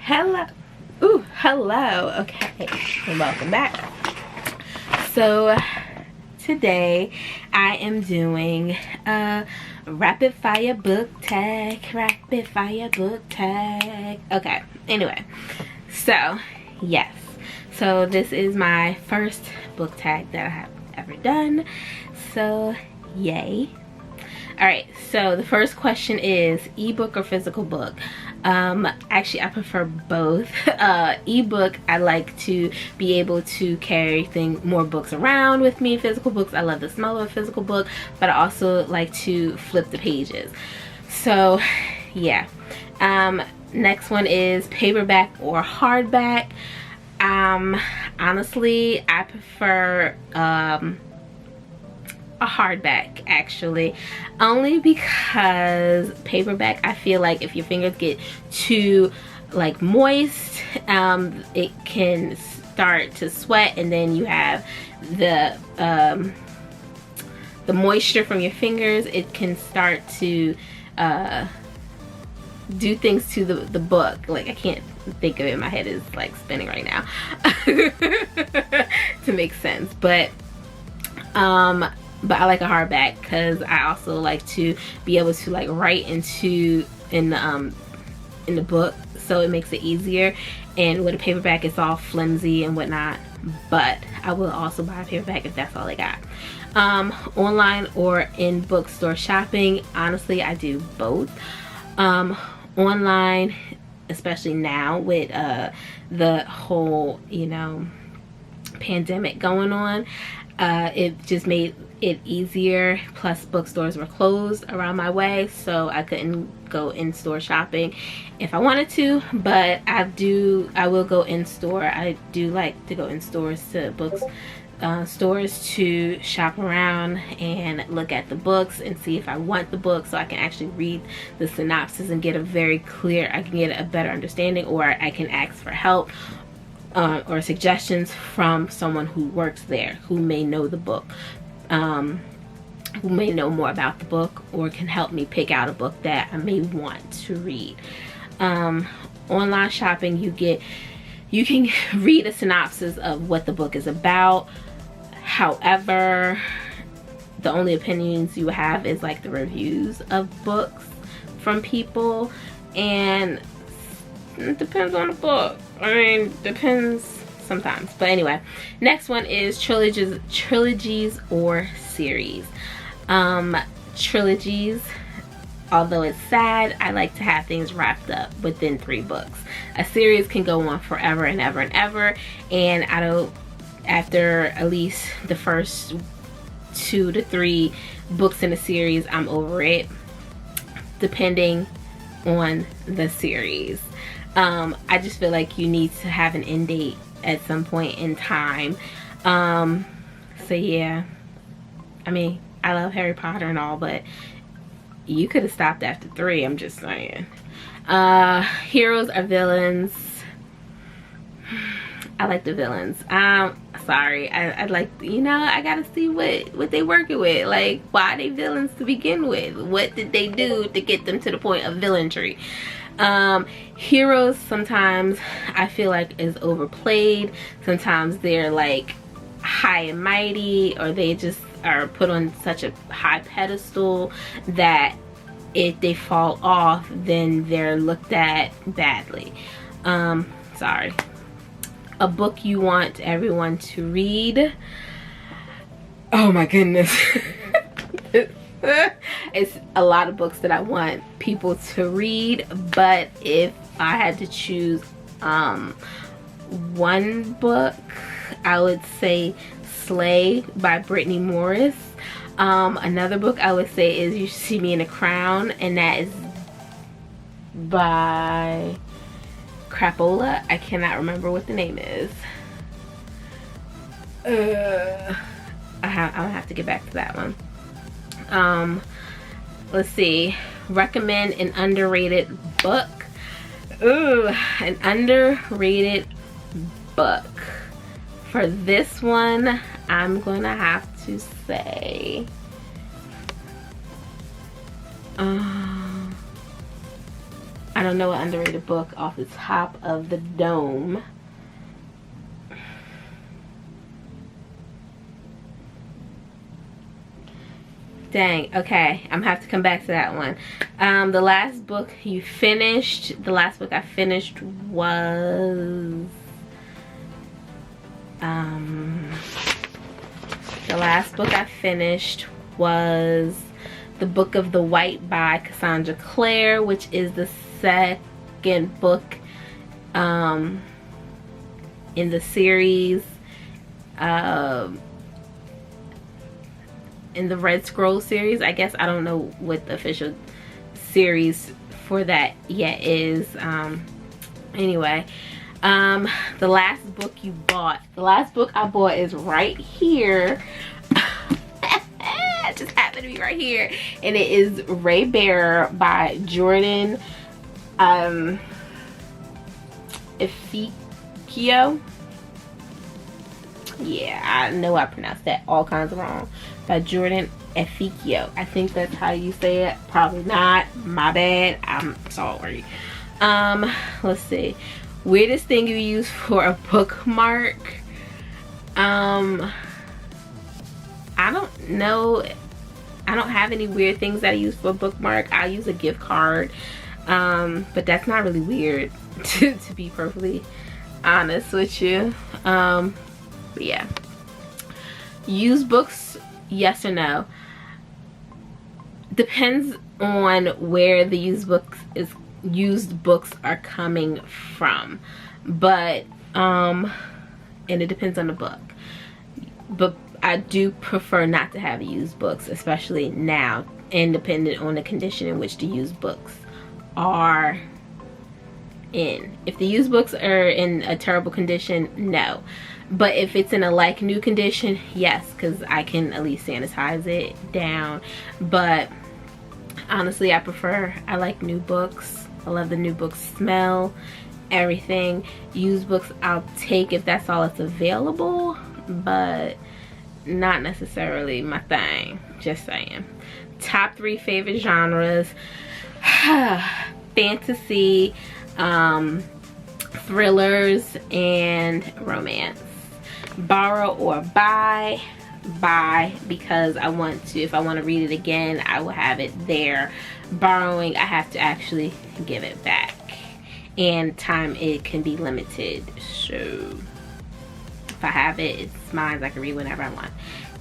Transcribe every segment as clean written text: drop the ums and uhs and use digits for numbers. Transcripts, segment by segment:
Hello. Ooh, hello. Okay, and welcome back. So today I am doing a rapid fire book tag. Okay, anyway, so yes, so this is my first book tag that I have ever done, so yay. Alright, so the first question is ebook or physical book? Actually I prefer both. Ebook, I like to be able to carry more books around with me. Physical books, I love the smell of a physical book, but I also like to flip the pages. So yeah. Next one is paperback or hardback. Honestly, I prefer a hardback, actually, only because paperback, I feel like if your fingers get too like moist, it can start to sweat, and then you have the moisture from your fingers. It can start to do things to the book. Like, I can't think of it, my head is like spinning right now to make sense, but I like a hardback because I also like to be able to like write in the book, so it makes it easier. And with a paperback, it's all flimsy and whatnot, but I will also buy a paperback if that's all I got. Online or in bookstore shopping, honestly I do both. Online, especially now with the whole, you know, pandemic going on, it just made it easier. Plus bookstores were closed around my way, so I couldn't go in-store shopping if I wanted to, but I will go in-store. I do like to go in stores to stores to shop around and look at the books and see if I want the book, so I can actually read the synopsis and get a better understanding, or I can ask for help or suggestions from someone who works there, who may know the book, who may know more about the book, or can help me pick out a book that I may want to read. Online shopping, you can read a synopsis of what the book is about. However, the only opinions you have is like the reviews of books from people, and it depends on the book. I mean, depends sometimes. But anyway, next one is trilogies or series. Trilogies, although it's sad, I like to have things wrapped up within 3 books. A series can go on forever and ever and ever, and I don't, after at least the first 2 to 3 books in a series, I'm over it, depending on the series. I just feel like you need to have an end date at some point in time. So yeah, I mean, I love Harry Potter and all, but you could have stopped after 3, I'm just saying. Heroes or villains? I like the villains. Sorry, I'd like, you know, I gotta see what they working with. Like, why are they villains to begin with? What did they do to get them to the point of villainry? Heroes, sometimes I feel like is overplayed. Sometimes they're like high and mighty, or they just are put on such a high pedestal that if they fall off, then they're looked at badly. Sorry. A book you want everyone to read? Oh my goodness. It's a lot of books that I want people to read, but if I had to choose one book, I would say Slay by Brittany Morris. Another book I would say is You See Me in a Crown, and that is by Crapola. I cannot remember what the name is. I'll have to get back to that one. Let's see. Recommend an underrated book. Ooh, an underrated book. For this one, I'm gonna have to say I don't know an underrated book off the top of the dome. Dang, okay, I'm gonna have to come back to that one. The last book I finished was The Book of the White by Cassandra Clare, which is the second book in the series, in the Red Scroll series. I guess I don't know what the official series for that yet is. Anyway, the last book I bought is right here. It just happened to be right here, and it is Ray Bearer by Jordan Efficio. Yeah, I know I pronounced that all kinds of wrong. By Jordan Efficio. I think that's how you say it. Probably not. My bad. I'm sorry. Let's see. Weirdest thing you use for a bookmark. I don't know. I don't have any weird things that I use for a bookmark. I use a gift card. But that's not really weird to be perfectly honest with you. But yeah. Used books, yes or no? Depends on where the used books are coming from. But and it depends on the book. But I do prefer not to have used books, especially now, independent on the condition in which the used books are in. If the used books are in a terrible condition, no. But if it's in a like new condition, yes, because I can at least sanitize it down. But honestly, I like new books. I love the new book smell, everything. Used books I'll take if that's all that's available, but not necessarily my thing. Just saying. Top 3 favorite genres. Fantasy, thrillers, and romance. Borrow or buy. Buy, because if I want to read it again, I will have it there. Borrowing, I have to actually give it back, and time, it can be limited. So if I have it, it's mine. I can read whenever I want.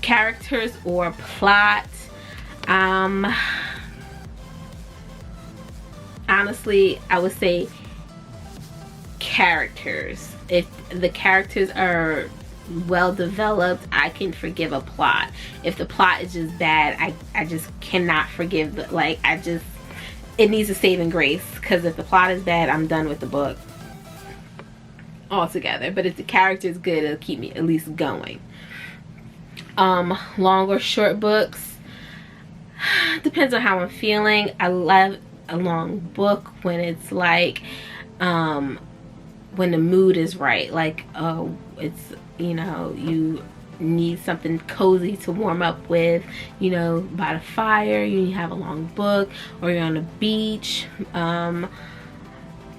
Characters or plot. Honestly, I would say characters. If the characters are well developed, I can forgive a plot. If the plot is just bad, I just cannot forgive it needs a saving grace, because if the plot is bad, I'm done with the book altogether. But if the character is good, it'll keep me at least going. Long or short books, depends on how I'm feeling. I love a long book when it's like when the mood is right, like it's, you need something cozy to warm up with, by the fire. You have a long book, or you're on the beach. But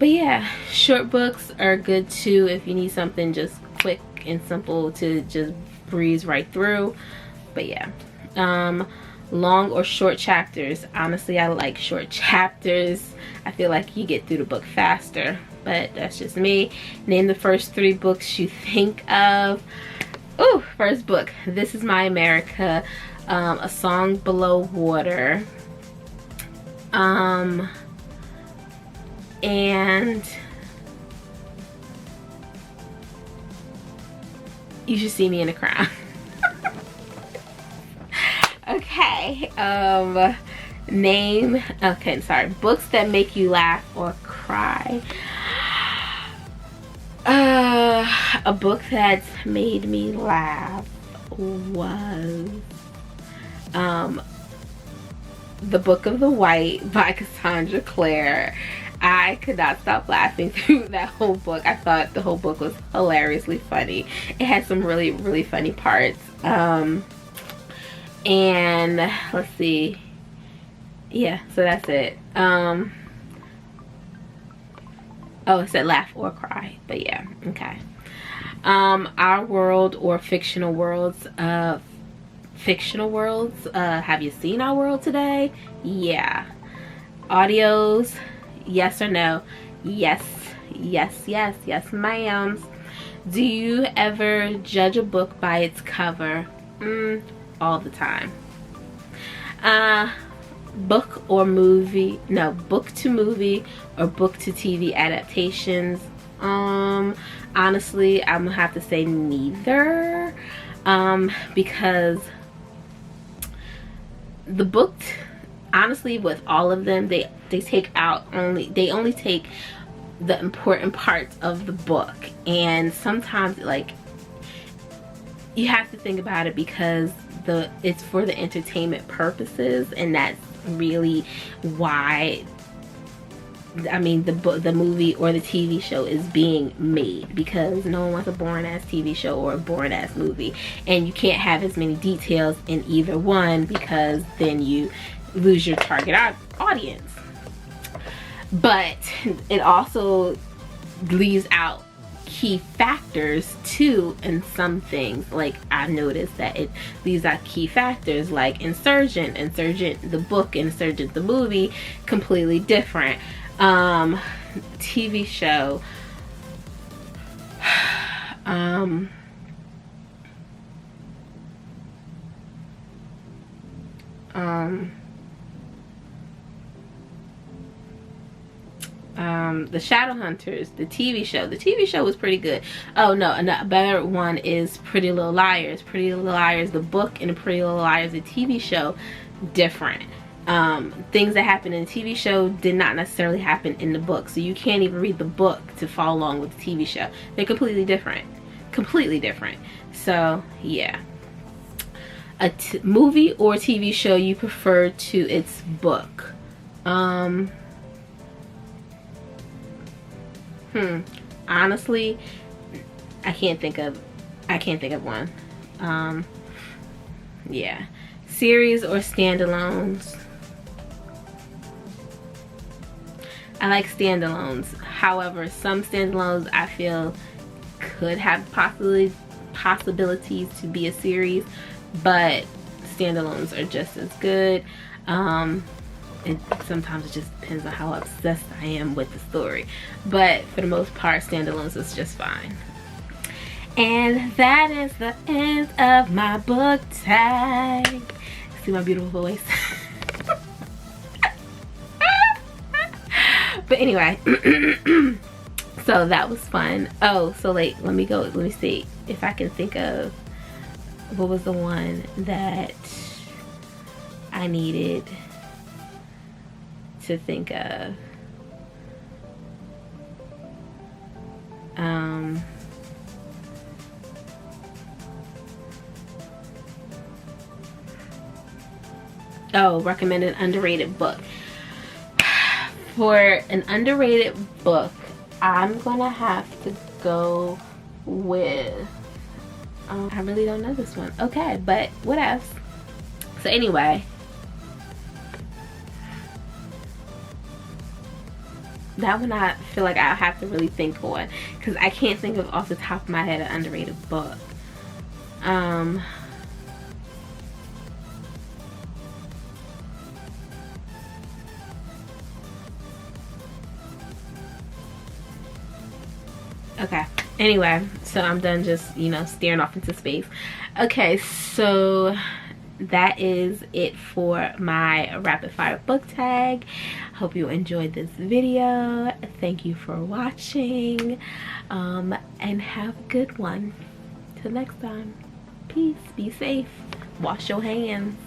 yeah, short books are good too if you need something just quick and simple to just breeze right through. But yeah, long or short chapters. Honestly, I like short chapters. I feel like you get through the book faster, but that's just me. Name the first 3 books you think of. Ooh, first book, This Is My America, A Song Below Water, and You Should See Me in a Crown. Okay, books that make you laugh or cry. A book that's made me laugh was The Book of the White by Cassandra Clare. I could not stop laughing through that whole book. I thought the whole book was hilariously funny. It had some really, really funny parts. And let's see. Yeah, so that's it. Oh, it said laugh or cry, but yeah, okay. Our world or fictional worlds. Fictional worlds. Have you seen our world today? Yeah. Audios, yes or no? Yes, yes, yes, yes, ma'am. Do you ever judge a book by its cover? All the time. Book or movie? No, book to movie or book to TV adaptations. Honestly, I'm gonna have to say neither. Because the book, honestly, with all of them, they only take the important parts of the book, and sometimes like you have to think about it because it's for the entertainment purposes, and that's really why, I mean, the movie or the TV show is being made, because no one wants a boring ass TV show or a boring ass movie, and you can't have as many details in either one because then you lose your target audience. But it also leaves out key factors too in some things. Like I've noticed that it leaves out key factors like Insurgent the book, Insurgent the movie, completely different. TV show, the Shadowhunters, the TV show. The TV show was pretty good. Oh no, a better one is Pretty Little Liars. Pretty Little Liars, the book, and Pretty Little Liars, the TV show, different. Things that happen in the TV show did not necessarily happen in the book, so you can't even read the book to follow along with the TV show. They're completely different. Completely different. So yeah. A movie or TV show you prefer to its book? Honestly, I can't think of one. Yeah. Series or standalones? I like standalones. However, some standalones I feel could have possibilities to be a series, but standalones are just as good. Sometimes it just depends on how obsessed I am with the story, but for the most part, standalones is just fine. And that is the end of my book tag. See my beautiful voice? But anyway, so that was fun. Oh, so like, let me see if I can think of what was the one that I needed to think of. Oh, recommended underrated book. For an underrated book, I'm gonna have to go with, I really don't know this one. Okay, but what else? So anyway, that one I feel like I'll have to really think on, because I can't think of off the top of my head an underrated book. Okay, anyway, so I'm done just, staring off into space. Okay, so that is it for my rapid fire book tag. Hope you enjoyed this video. Thank you for watching, and have a good one. Till next time, peace, be safe, wash your hands.